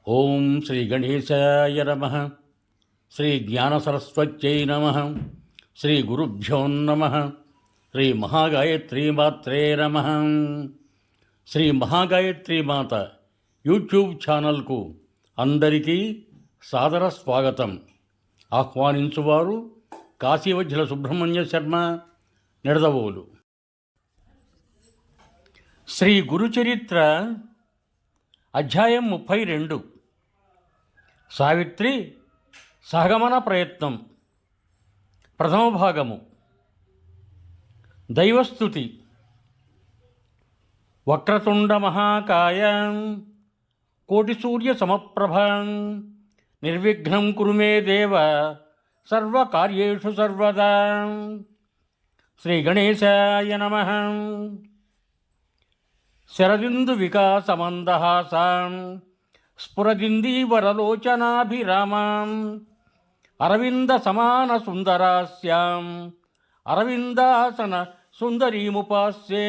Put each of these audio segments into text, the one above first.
ఓం శ్రీ గణేశాయ నమః. శ్రీ జ్ఞానసరస్వత్యై నమః. శ్రీ గురుభ్యో నమః. శ్రీ మహాగాయత్రీమాత్రే నమః. శ్రీ మహాగాయత్రీమాత యూట్యూబ్ ఛానల్కు అందరికీ సాదర స్వాగతం. ఆహ్వానించువారు కాశీవజ్జల సుబ్రహ్మణ్య శర్మ, నిడదవోలు. శ్రీ గురుచరిత్ర అధ్యాయం 32. సావిత్రి సహగమన ప్రయత్నం. ప్రథమ భాగము. దైవస్తుతి. వక్రతుండ మహాకాయ కోటి సూర్య సమప్రభ నిర్విఘ్నం కురు మే దేవ సర్వకార్యేషు సర్వదా. శ్రీ గణేశాయ నమః. శరదిందు వికాసమందహాసాం స్ఫురదిందీవరలోచనాభిరామాం అరవింద సమాన సుందరాస్యాం అరవిందాసన సుందరీముపాస్యే.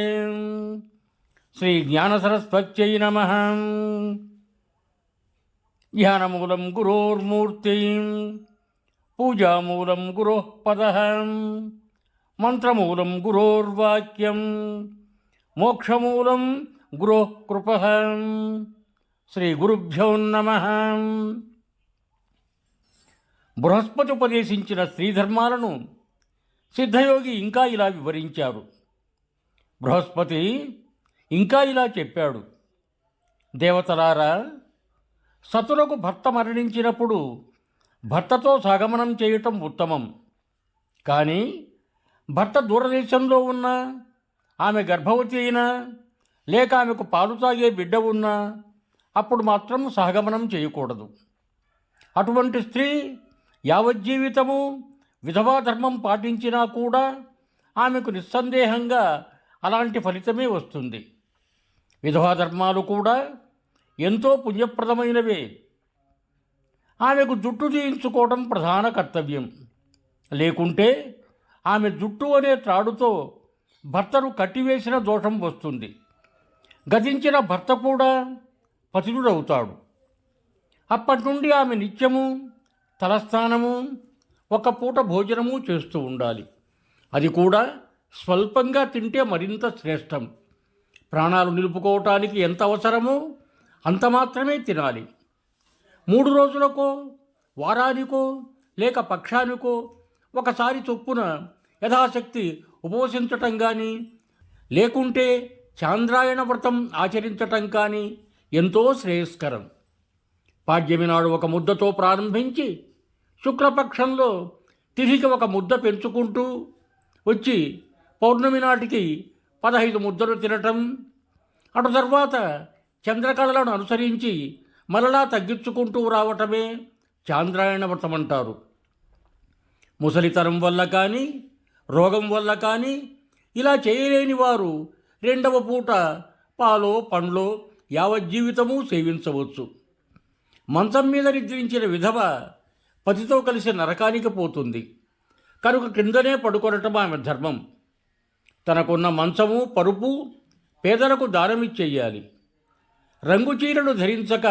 శ్రీ జ్ఞానసరస్వత్యై నమః. ధ్యానమూలం గురోర్మూర్తి, పూజామూలం గురోః పదః, మంత్రమూలం గురోర్వాక్యం, మోక్షమూలం గురోః కృపః. శ్రీ గురుభ్యో నమః. బృహస్పతి ఉపదేశించిన స్త్రీధర్మాలను సిద్ధయోగి ఇంకా ఇలా వివరించారు. బృహస్పతి ఇంకా ఇలా చెప్పాడు: దేవతలారా, సతులకు భర్త మరణించినప్పుడు భర్తతో సహగమనం చేయటం ఉత్తమం. కానీ భర్త దూరదేశంలో ఉన్న, ఆమె గర్భవతి అయినా లేక ఆమెకు పాలు తాగే బిడ్డ ఉన్నా అప్పుడు మాత్రం సహగమనం చేయకూడదు. అటువంటి స్త్రీ యావజ్జీవితము విధవా ధర్మం పాటించినా కూడా ఆమెకు నిస్సందేహంగా అలాంటి ఫలితమే వస్తుంది. విధవా ధర్మాలు కూడా ఎంతో పుణ్యప్రదమైనవే. ఆమెకు జుట్టు తీయించుకోవడం ప్రధాన కర్తవ్యం. లేకుంటే ఆమె జుట్టు అనే త్రాడుతో భర్తను కట్టివేసిన దోషం వస్తుంది. గతించిన భర్త కూడా పతితుడవుతాడు. అప్పటి నుండి ఆమె నిత్యము తలస్నానము, ఒక పూట భోజనము చేస్తూ ఉండాలి. అది కూడా స్వల్పంగా తింటే మరింత శ్రేష్టం. ప్రాణాలు నిలుపుకోవటానికి ఎంత అవసరమో అంత మాత్రమే తినాలి. 3 రోజులకో, వారానికో లేక పక్షానికో ఒకసారి చొప్పున యథాశక్తి ఉపవసించటం కానీ, లేకుంటే చాంద్రాయణ వ్రతం ఆచరించటం కానీ ఎంతో శ్రేయస్కరం. పాడ్యమి నాడు ఒక ముద్దతో ప్రారంభించి శుక్లపక్షంలో తిథికి ఒక ముద్ద పెంచుకుంటూ వచ్చి పౌర్ణమి నాటికి 15 ముద్దలు తినటం, అటు తర్వాత చంద్రకళలను అనుసరించి మరలా తగ్గించుకుంటూ రావటమే చాంద్రాయణ వ్రతం అంటారు. ముసలితనం వల్ల కానీ, రోగం వల్ల కానీ ఇలా చేయలేని వారు 2వ పూట పాలో పండ్లో యావజ్జీవితము సేవించవచ్చు. మంచం మీద నిద్రించిన విధవ పతితో కలిసి నరకానికి పోతుంది. కనుక క్రిందనే పడుకొనటం ఆమె ధర్మం. తనకున్న మంచము, పరుపు పేదలకు దానమిచ్చేయాలి. రంగు చీరలు ధరించక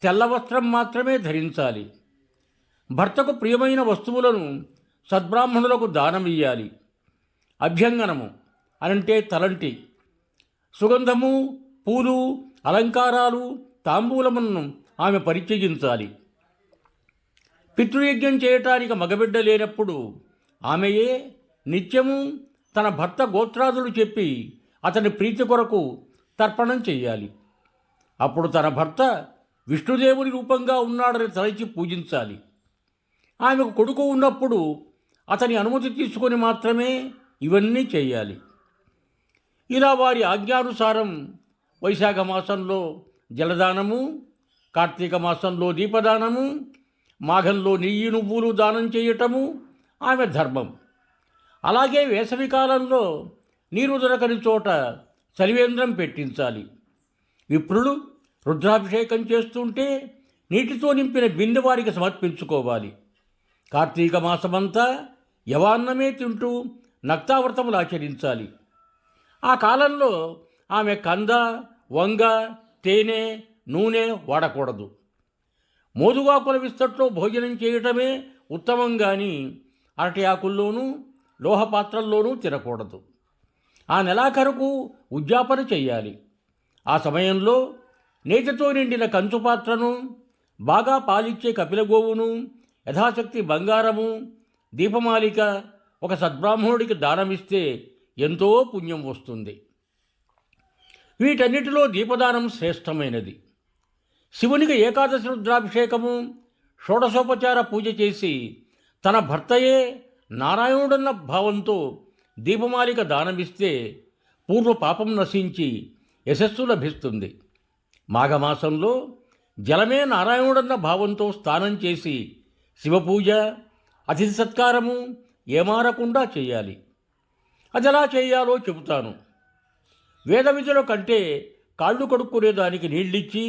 తెల్ల వస్త్రం మాత్రమే ధరించాలి. భర్తకు ప్రియమైన వస్తువులను సద్బ్రాహ్మణులకు దానమియ్యాలి. అభ్యంగనము అనంటే తలంటి, సుగంధము, పూలు, అలంకారాలు, తాంబూలములను ఆమె పరిచయించాలి. పితృయజ్ఞం చేయటానికి మగబిడ్డ లేనప్పుడు ఆమెయే నిత్యము తన భర్త గోత్రాదులు చెప్పి అతని ప్రీతి కొరకు తర్పణం చెయ్యాలి. అప్పుడు తన భర్త విష్ణుదేవుని రూపంగా ఉన్నాడని తలచి పూజించాలి. ఆమెకు కొడుకు ఉన్నప్పుడు అతని అనుమతి తీసుకొని మాత్రమే ఇవన్నీ చేయాలి. ఇలా వారి ఆజ్ఞానుసారం వైశాఖ మాసంలో జలదానము, కార్తీక మాసంలో దీపదానము, మాఘంలో నెయ్యి నువ్వులు దానం చేయటము ఆమె ధర్మం. అలాగే వేసవికాలంలో నీరు దొరకని చోట చలివేంద్రం పెట్టించాలి. విప్రులు రుద్రాభిషేకం చేస్తుంటే నీటితో నింపిన బిందె వారికి సమర్పించుకోవాలి. కార్తీక మాసమంతా యవాన్నమే తింటూ నక్తావ్రతములు ఆచరించాలి. ఆ కాలంలో ఆమె కంద, వంగ, తేనె, నూనె వాడకూడదు. మోదుగాకుల విస్తట్లో భోజనం చేయటమే ఉత్తమం కానీ అరటి ఆకుల్లోనూ లోహపాత్రల్లోనూ తినకూడదు. ఆ నెలాఖరుకు ఉద్యాపన చెయ్యాలి. ఆ సమయంలో నేతితో నిండిన కంచు పాత్రను, బాగా పాలిచ్చే కపిలగోవును, యథాశక్తి బంగారము, దీపమాలిక ఒక సద్బ్రాహ్మణుడికి దానమిస్తే ఎంతో పుణ్యం వస్తుంది. వీటన్నిటిలో దీపదానం శ్రేష్టమైనది. శివునికి ఏకాదశి రుద్రాభిషేకము, షోడశోపచార పూజ చేసి తన భర్తయే నారాయణుడన్న భావంతో దీపమాలిక దానమిస్తే పూర్వ పాపం నశించి యశస్సు లభిస్తుంది. మాఘమాసంలో జలమే నారాయణుడన్న భావంతో స్నానం చేసి శివపూజ, అతిథి సత్కారము ఏమారకుండా చేయాలి. అది ఎలా చేయాలో చెబుతాను. వేద విధుల కంటే కాళ్ళు కడుక్కునేదానికి నీళ్ళిచ్చి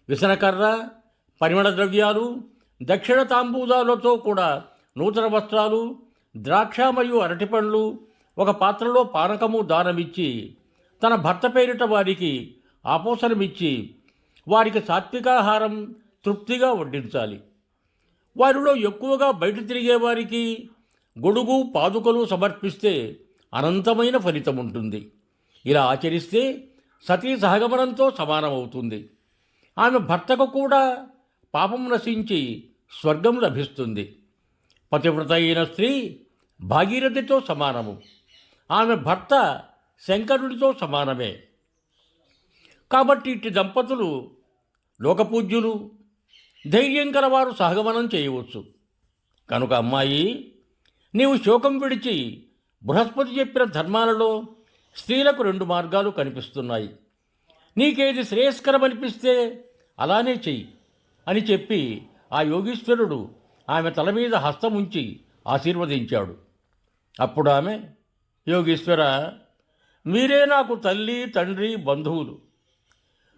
విసనకర్ర, పరిమళ ద్రవ్యాలు, దక్షిణ తాంబూలాలతో కూడా నూతన వస్త్రాలు, ద్రాక్ష మరియు అరటిపండ్లు, ఒక పాత్రలో పానకము దానమిచ్చి తన భర్త పేరిట వారికి ఆపోసనమిచ్చి వారికి సాత్వికాహారం తృప్తిగా వడ్డించాలి. వారిలో ఎక్కువగా బయట తిరిగేవారికి గొడుగు, పాదుకలు సమర్పిస్తే అనంతమైన ఫలితం ఉంటుంది. ఇలా ఆచరిస్తే సతీ సహగమనంతో సమానమవుతుంది. ఆమె భర్తకు కూడా పాపం నశించి స్వర్గం లభిస్తుంది. పతివ్రత అయిన స్త్రీ భాగీరథితో సమానము. ఆమె భర్త శంకరుడితో సమానమే. కాబట్టి ఇట్టి దంపతులు లోకపూజ్యులు, ధైర్యం కలవారు సహగమనం చేయవచ్చు. కనుక అమ్మాయి, నీవు శోకం విడిచి బృహస్పతి చెప్పిన ధర్మాలలో స్త్రీలకు 2 మార్గాలు కనిపిస్తున్నాయి. నీకేది శ్రేయస్కరమనిపిస్తే అలానే చెయ్యి అని చెప్పి ఆ యోగీశ్వరుడు ఆమె తల మీద హస్తముంచి ఆశీర్వదించాడు. అప్పుడు ఆమె, యోగీశ్వర, మీరే నాకు తల్లి, తండ్రి, బంధువులు,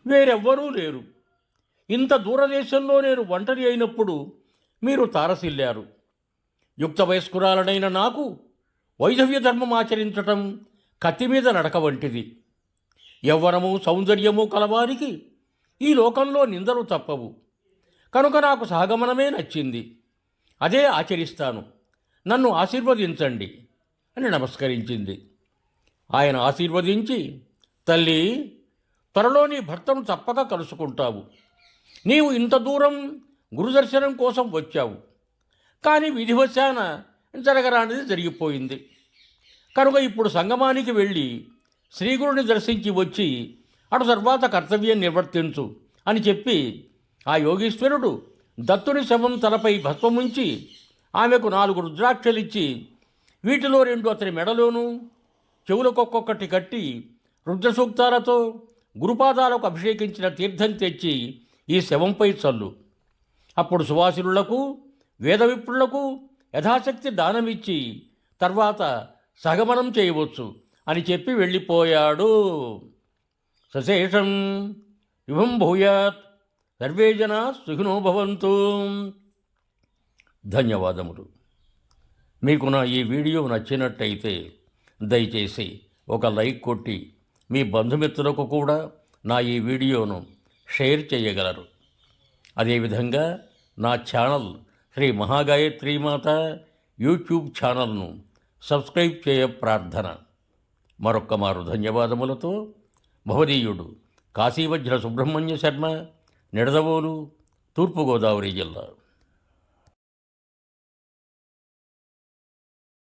వేరెవ్వరూ లేరు. ఇంత దూరదేశంలో నేను ఒంటరి అయినప్పుడు మీరు తారసిల్లారు. యుక్త వయస్కురాలనైన నాకు వైధవ్య ధర్మం ఆచరించటం కత్తి మీద నడక వంటిది. యవ్వనము, సౌందర్యము కలవారికి ఈ లోకంలో నిందలు తప్పవు. కనుక నాకు సహగమనమే నచ్చింది. అదే ఆచరిస్తాను. నన్ను ఆశీర్వదించండి అని నమస్కరించింది. ఆయన ఆశీర్వదించి, తల్లి, త్వరలో నీ భర్తను తప్పక కలుసుకుంటావు. నీవు ఇంత దూరం గురుదర్శనం కోసం వచ్చావు, కానీ విధివశాన జరగరానిది జరిగిపోయింది. కనుక ఇప్పుడు సంగమానికి వెళ్ళి శ్రీగురుని దర్శించి వచ్చి అటు తర్వాత కర్తవ్యం నిర్వర్తించు అని చెప్పి ఆ యోగీశ్వరుడు దత్తుని శవం తలపై భస్మముంచి ఆమెకు 4 రుద్రాక్షలిచ్చి వీటిలో 2 అతని మెడలోనూ చెవులకొక్కొక్కటి కట్టి రుద్రసూక్తాలతో గురుపాదాలకు అభిషేకించిన తీర్థం తెచ్చి ఈ శవంపై చల్లు. అప్పుడు సువాసినులకు, వేదవిప్రులకు యథాశక్తి దానమిచ్చి తర్వాత సహగమనం చేయవచ్చు అని చెప్పి వెళ్ళిపోయాడు. సశేషం విభం భూయాత్. సర్వే జనా సుఖినో భవంతు. ధన్యవాదములు. మీకు నా ఈ వీడియో నచ్చినట్టయితే దయచేసి ఒక లైక్ కొట్టి మీ బంధుమిత్రులకు కూడా నా ఈ వీడియోను షేర్ చేయగలరు. అదేవిధంగా నా ఛానల్ శ్రీ మహాగాయత్రీమాత యూట్యూబ్ ఛానల్ను సబ్స్క్రైబ్ చేయ ప్రార్థన. మరొక్క మారు ధన్యవాదములతో భవదీయుడు కాశీవజ్ర సుబ్రహ్మణ్య శర్మ, నిడదవోలు, తూర్పుగోదావరి జిల్లా.